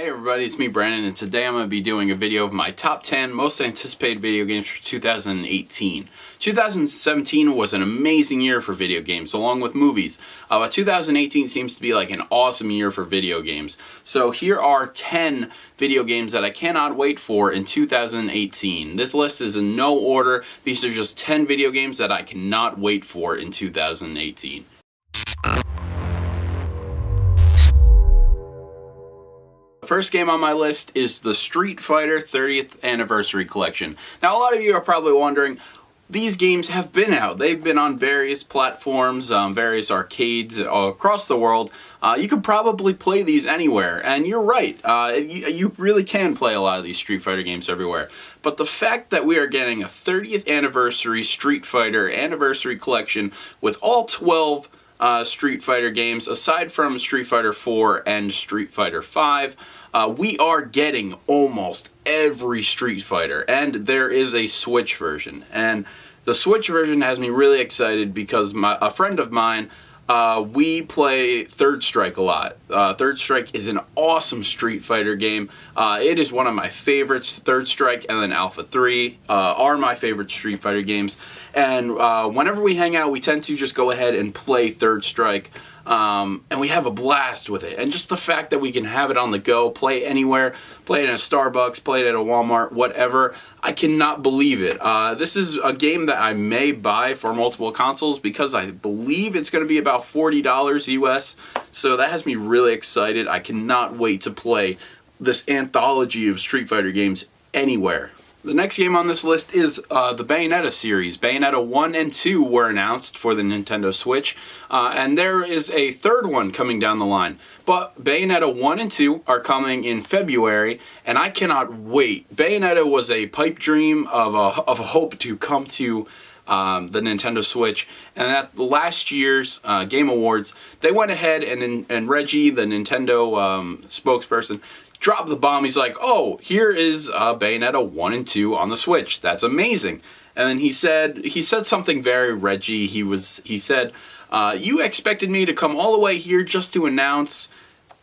Hey everybody, it's me Brandon, and today I'm going to be doing a video of my top 10 most anticipated video games for 2018. 2017 was an amazing year for video games, along with movies. But 2018 seems to be like an awesome year for video games. So here are 10 video games that I cannot wait for in 2018. This list is in no order. These are just 10 video games that I cannot wait for in 2018. The first game on my list is the Street Fighter 30th Anniversary Collection. Now, a lot of you are probably wondering, these games have been out. They've been on various platforms, various arcades across the world. You could probably play these anywhere, and you're right. You really can play a lot of these Street Fighter games everywhere. But the fact that we are getting a 30th Anniversary Street Fighter Anniversary Collection with all 12 Street Fighter games, aside from Street Fighter 4 and Street Fighter 5, we are getting almost every Street Fighter, and there is a Switch version. And the Switch version has me really excited because a friend of mine, we play Third Strike a lot. Third Strike is an awesome Street Fighter game. It is one of my favorites. Third Strike and then Alpha 3 are my favorite Street Fighter games. And whenever we hang out, we tend to just go ahead and play Third Strike. And we have a blast with it. And just the fact that we can have it on the go, play it anywhere, play it in a Starbucks, play it at a Walmart, whatever, I cannot believe it. This is a game that I may buy for multiple consoles because I believe it's going to be about $40 US. So that has me really excited. I cannot wait to play this anthology of Street Fighter games anywhere. The next game on this list is the Bayonetta series. Bayonetta 1 and 2 were announced for the Nintendo Switch, and there is a third one coming down the line. But Bayonetta 1 and 2 are coming in February, and I cannot wait. Bayonetta was a pipe dream of a hope to come to the Nintendo Switch, and at last year's Game Awards, they went ahead and Reggie, the Nintendo spokesperson, dropped the bomb. He's like, oh, here is Bayonetta 1 and 2 on the Switch. That's amazing. And then he said something very Reggie. He said, you expected me to come all the way here just to announce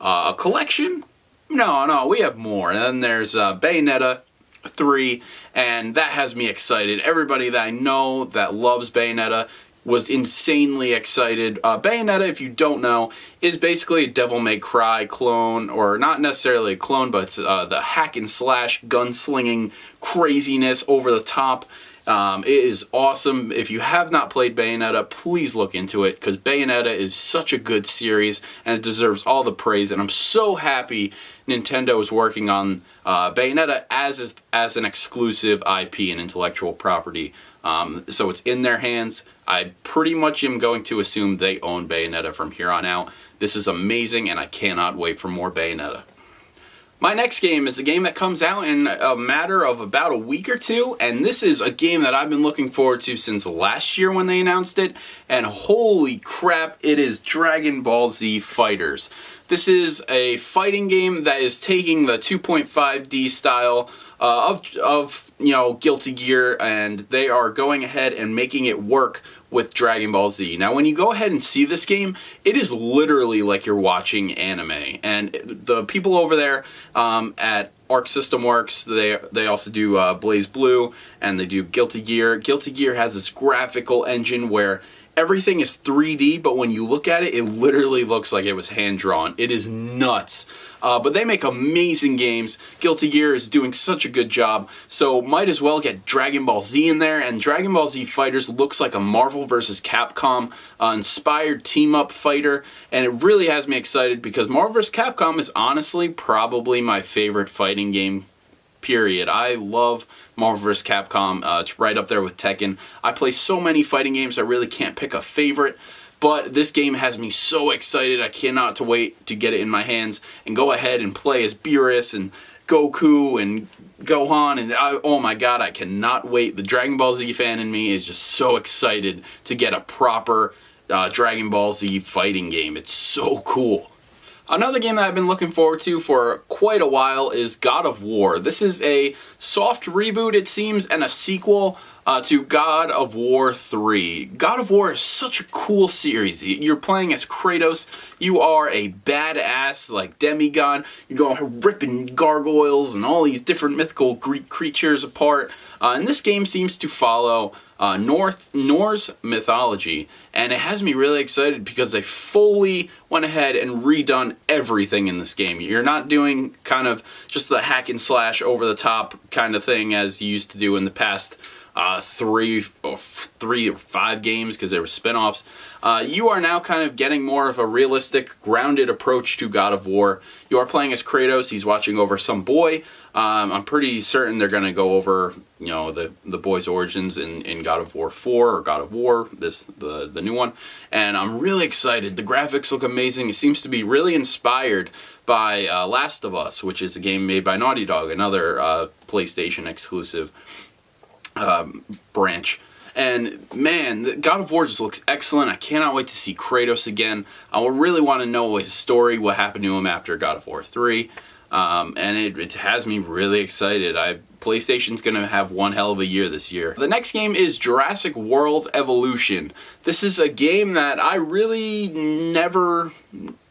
a collection? No, we have more. And then there's Bayonetta 3, and that has me excited. Everybody that I know that loves Bayonetta was insanely excited. Bayonetta, if you don't know, is basically a Devil May Cry clone, or not necessarily a clone, but it's the hack and slash gunslinging craziness over the top. It is awesome. If you have not played Bayonetta, please look into it, because Bayonetta is such a good series and it deserves all the praise, and I'm so happy Nintendo is working on Bayonetta as an exclusive IP and intellectual property. So it's in their hands. I pretty much am going to assume they own Bayonetta from here on out. This is amazing, and I cannot wait for more Bayonetta. My next game is a game that comes out in a matter of about a week or two, and this is a game that I've been looking forward to since last year when they announced it, and holy crap, it is Dragon Ball Z Fighters. This is a fighting game that is taking the 2.5D style of Guilty Gear, and they are going ahead and making it work with Dragon Ball Z. Now, when you go ahead and see this game, it is literally like you're watching anime. And the people over there at Arc System Works, they also do Blaze Blue, and they do Guilty Gear. Guilty Gear has this graphical engine where everything is 3D, but when you look at it, it literally looks like it was hand-drawn. It is nuts. But they make amazing games. Guilty Gear is doing such a good job, so might as well get Dragon Ball Z in there. And Dragon Ball Z Fighters looks like a Marvel vs. Capcom inspired team-up fighter, and it really has me excited because Marvel vs. Capcom is honestly probably my favorite fighting game, period. I love Marvel vs. Capcom. It's right up there with Tekken. I play so many fighting games, I really can't pick a favorite. But this game has me so excited. I cannot wait to get it in my hands and go ahead and play as Beerus and Goku and Gohan. And oh my god, I cannot wait. The Dragon Ball Z fan in me is just so excited to get a proper Dragon Ball Z fighting game. It's so cool. Another game that I've been looking forward to for quite a while is God of War. This is a soft reboot, it seems, and a sequel to God of War 3. God of War is such a cool series. You're playing as Kratos. You are a badass, like, demigod. You're going ripping gargoyles and all these different mythical Greek creatures apart. And this game seems to follow Norse mythology, and it has me really excited because they fully went ahead and redone everything in this game. You're not doing kind of just the hack and slash over the top kind of thing as you used to do in the past 3 or 5 games, because there were spin-offs. You are now kind of getting more of a realistic, grounded approach to God of War. You are playing as Kratos. He's watching over some boy. I'm pretty certain they're going to go over, you know, the boy's origins in God of War 4 or God of War, the new one. And I'm really excited. The graphics look amazing. It seems to be really inspired by Last of Us, which is a game made by Naughty Dog, another PlayStation exclusive branch. And man, God of War just looks excellent. I cannot wait to see Kratos again. I will really want to know his story, what happened to him after God of War 3. And it has me really excited. PlayStation's going to have one hell of a year this year. The next game is Jurassic World Evolution. This is a game that I really never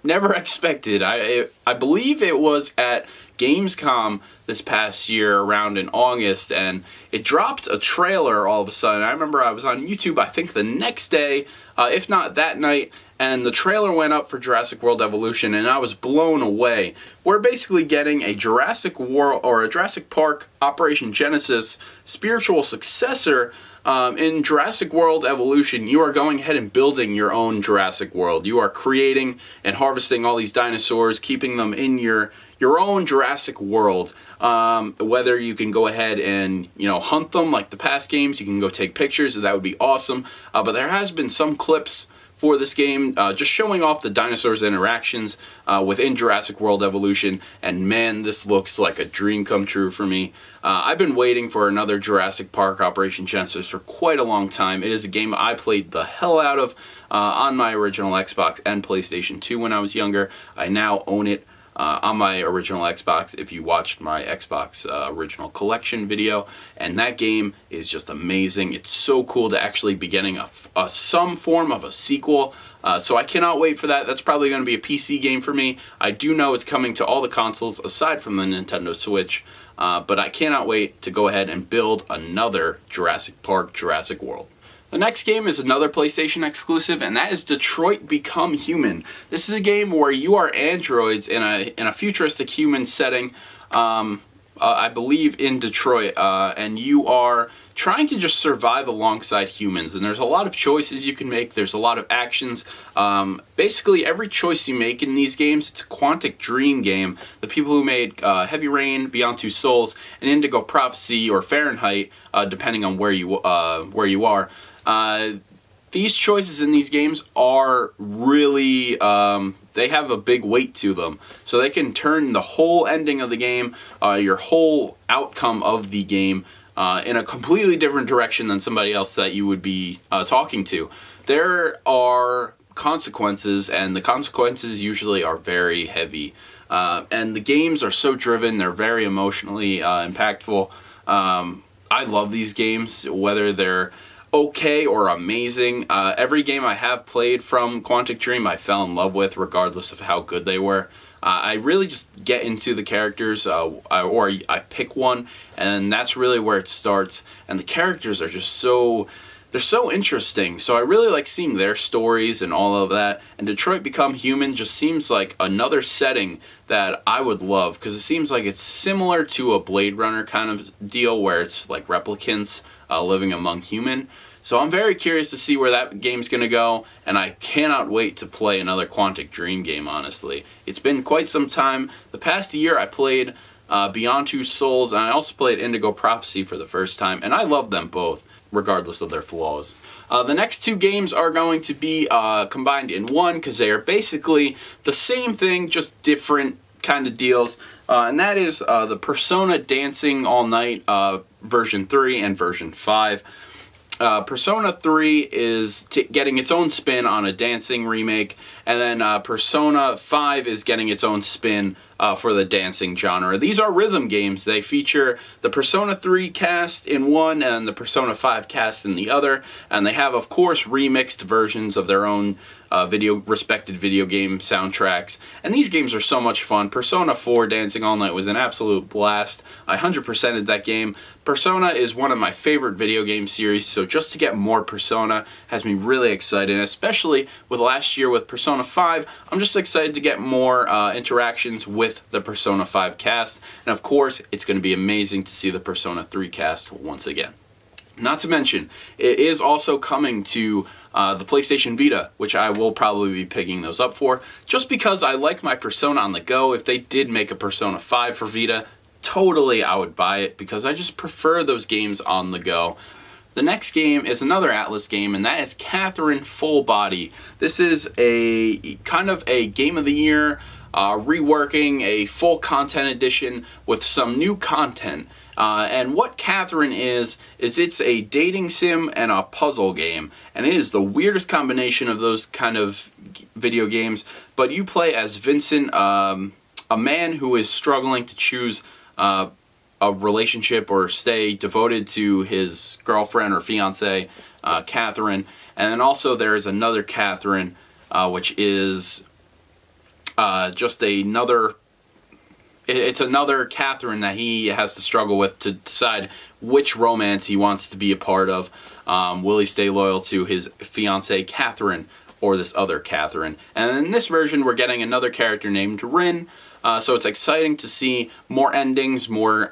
expected. I believe it was at Gamescom this past year around in August, and it dropped a trailer all of a sudden. I remember I was on YouTube, I think the next day, if not that night, and the trailer went up for Jurassic World Evolution, and I was blown away. We're basically getting a Jurassic World, or a Jurassic Park Operation Genesis spiritual successor. In Jurassic World Evolution, you are going ahead and building your own Jurassic World. You are creating and harvesting all these dinosaurs, keeping them in your own Jurassic World. Whether you can go ahead and, you know, hunt them like the past games, you can go take pictures, that would be awesome. But there has been some clips for this game, just showing off the dinosaurs' interactions within Jurassic World Evolution, and man, this looks like a dream come true for me. I've been waiting for another Jurassic Park Operation Genesis for quite a long time. It is a game I played the hell out of on my original Xbox and PlayStation 2 when I was younger. I now own it on my original Xbox, if you watched my Xbox original collection video, and that game is just amazing. It's so cool to actually be getting some form of a sequel, so I cannot wait for that. That's probably going to be a PC game for me. I do know it's coming to all the consoles aside from the Nintendo Switch, but I cannot wait to go ahead and build another Jurassic Park Jurassic World. The next game is another PlayStation exclusive, and that is Detroit Become Human. This is a game where you are androids in a futuristic human setting, I believe in Detroit, and you are trying to just survive alongside humans. And there's a lot of choices you can make. There's a lot of actions. Basically, every choice you make in these games, it's a Quantic Dream game. The people who made Heavy Rain, Beyond Two Souls, and Indigo Prophecy or Fahrenheit, depending on where you are. These choices in these games are really, they have a big weight to them. So they can turn the whole ending of the game, your whole outcome of the game, in a completely different direction than somebody else that you would be talking to. There are consequences, and the consequences usually are very heavy. And the games are so driven, they're very emotionally impactful. I love these games, whether they're okay or amazing. Every game I have played from Quantic Dream I fell in love with, regardless of how good they were. I really just get into the characters, or I pick one, and that's really where it starts. And the characters are just they're so interesting. So I really like seeing their stories and all of that. And Detroit Become Human just seems like another setting that I would love, because it seems like it's similar to a Blade Runner kind of deal, where it's like replicants living among human. So I'm very curious to see where that game's going to go, and I cannot wait to play another Quantic Dream game, honestly. It's been quite some time. The past year I played Beyond Two Souls, and I also played Indigo Prophecy for the first time, and I love them both, regardless of their flaws. The next two games are going to be combined in one, because they are basically the same thing, just different kind of deals. And that is the Persona Dancing All Night version 3 and version 5. Persona 3 is getting its own spin on a dancing remake, and then Persona 5 is getting its own spin for the dancing genre. These are rhythm games. They feature the Persona 3 cast in one and the Persona 5 cast in the other, and they have, of course, remixed versions of their own respected video game soundtracks. And these games are so much fun. Persona 4 Dancing All Night was an absolute blast. I 100%ed that game. Persona is one of my favorite video game series, so just to get more Persona has me really excited, especially with last year with Persona 5. I'm just excited to get more interactions with the Persona 5 cast, and of course, it's going to be amazing to see the Persona 3 cast once again. Not to mention, it is also coming to the PlayStation Vita, which I will probably be picking those up for, just because I like my Persona on the go. If they did make a Persona 5 for Vita, totally I would buy it, because I just prefer those games on the go. The next game is another Atlus game, and that is Catherine Full Body. This is a kind of a Game of the Year reworking, a full content edition with some new content. And what Catherine is it's a dating sim and a puzzle game. And it is the weirdest combination of those kind of video games. But you play as Vincent, a man who is struggling to choose a relationship or stay devoted to his girlfriend or fiance, Catherine. And then also there is another Catherine, which is just another... It's another Catherine that he has to struggle with to decide which romance he wants to be a part of. Will he stay loyal to his fiancée Catherine or this other Catherine? And in this version, we're getting another character named Rin. So it's exciting to see more endings, more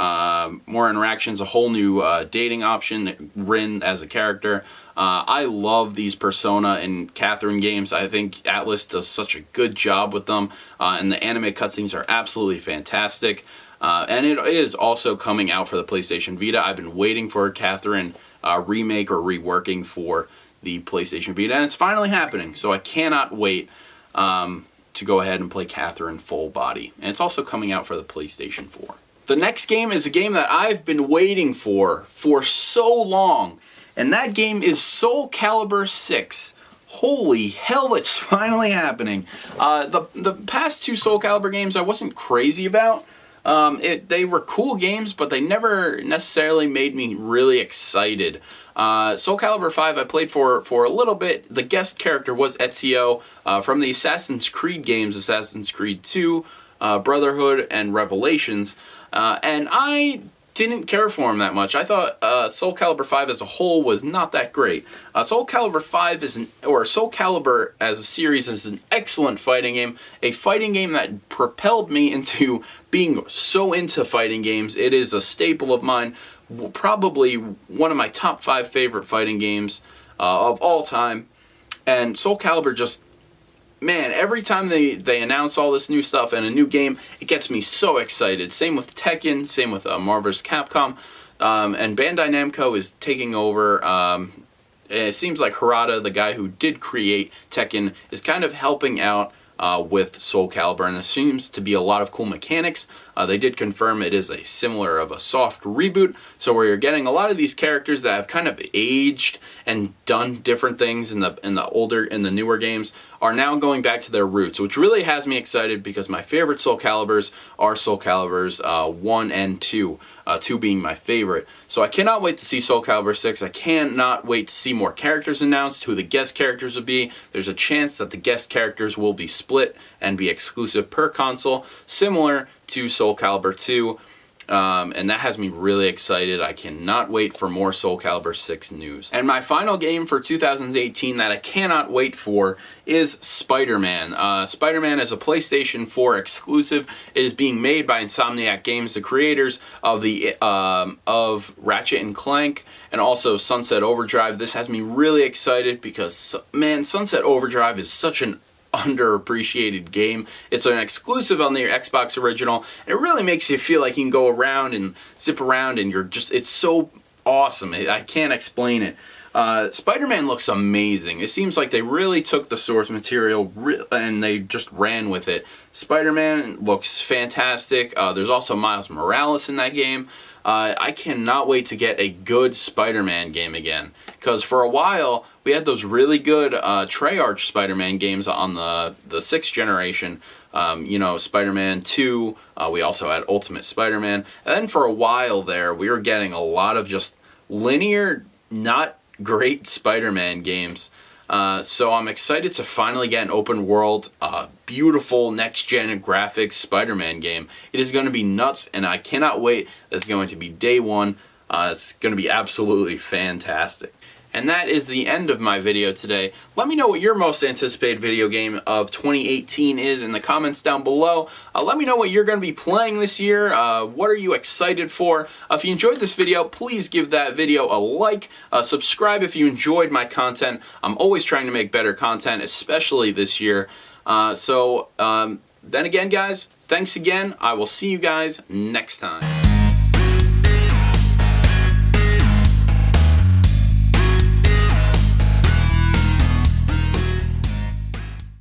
interactions, a whole new dating option, Rin as a character. I love these Persona and Catherine games. I think Atlus does such a good job with them, and the anime cutscenes are absolutely fantastic. And it is also coming out for the PlayStation Vita. I've been waiting for a Catherine remake or reworking for the PlayStation Vita, and it's finally happening, so I cannot wait to go ahead and play Catherine Full Body. And it's also coming out for the PlayStation 4. The next game is a game that I've been waiting for so long, and that game is Soul Calibur 6. Holy hell, it's finally happening. The past two Soul Calibur games I wasn't crazy about. They were cool games, but they never necessarily made me really excited. Soul Calibur 5 I played for a little bit. The guest character was Ezio from the Assassin's Creed games, Assassin's Creed 2, Brotherhood, and Revelations. And I didn't care for him that much. I thought Soul Calibur 5 as a whole was not that great. Soul Calibur 5 Soul Calibur as a series is an excellent fighting game. A fighting game that propelled me into being so into fighting games. It is a staple of mine. Probably one of my top 5 favorite fighting games of all time. And Soul Calibur just... Man, every time they announce all this new stuff and a new game, it gets me so excited. Same with Tekken, same with Marvel vs. Capcom, and Bandai Namco is taking over. It seems like Harada, the guy who did create Tekken, is kind of helping out with Soul Calibur, and there seems to be a lot of cool mechanics. They did confirm it is a similar of a soft reboot, so where you're getting a lot of these characters that have kind of aged and done different things in the newer games are now going back to their roots, which really has me excited because my favorite Soul Caliburs are Soul Caliburs 1 and 2, 2 being my favorite. So I cannot wait to see Soul Calibur 6. I cannot wait to see more characters announced, who the guest characters will be. There's a chance that the guest characters will be split and be exclusive per console, similar to Soul Calibur 2. And that has me really excited. I cannot wait for more Soul Calibur 6 news. And my final game for 2018 that I cannot wait for is Spider-Man. Spider-Man is a PlayStation 4 exclusive. It is being made by Insomniac Games, the creators of of Ratchet and Clank and also Sunset Overdrive. This has me really excited because, man, Sunset Overdrive is such an underappreciated game. It's an exclusive on the Xbox original. It really makes you feel like you can go around and zip around and it's so awesome. I can't explain it. Spider-Man looks amazing. It seems like they really took the source material and they just ran with it. Spider-Man looks fantastic. There's also Miles Morales in that game. I cannot wait to get a good Spider-Man game again, because for a while we had those really good Treyarch Spider-Man games on the 6th generation. You know, Spider-Man 2, we also had Ultimate Spider-Man, and then for a while there we were getting a lot of just linear, not great Spider-Man games. So I'm excited to finally get an open world, beautiful next-gen graphics Spider-Man game. It is going to be nuts, and I cannot wait. That's going to be day one. It's going to be absolutely fantastic. And that is the end of my video today. Let me know what your most anticipated video game of 2018 is in the comments down below. Let me know what you're going to be playing this year. What are you excited for? If you enjoyed this video, please give that video a like. Subscribe if you enjoyed my content. I'm always trying to make better content, especially this year. Then again, guys, thanks again. I will see you guys next time.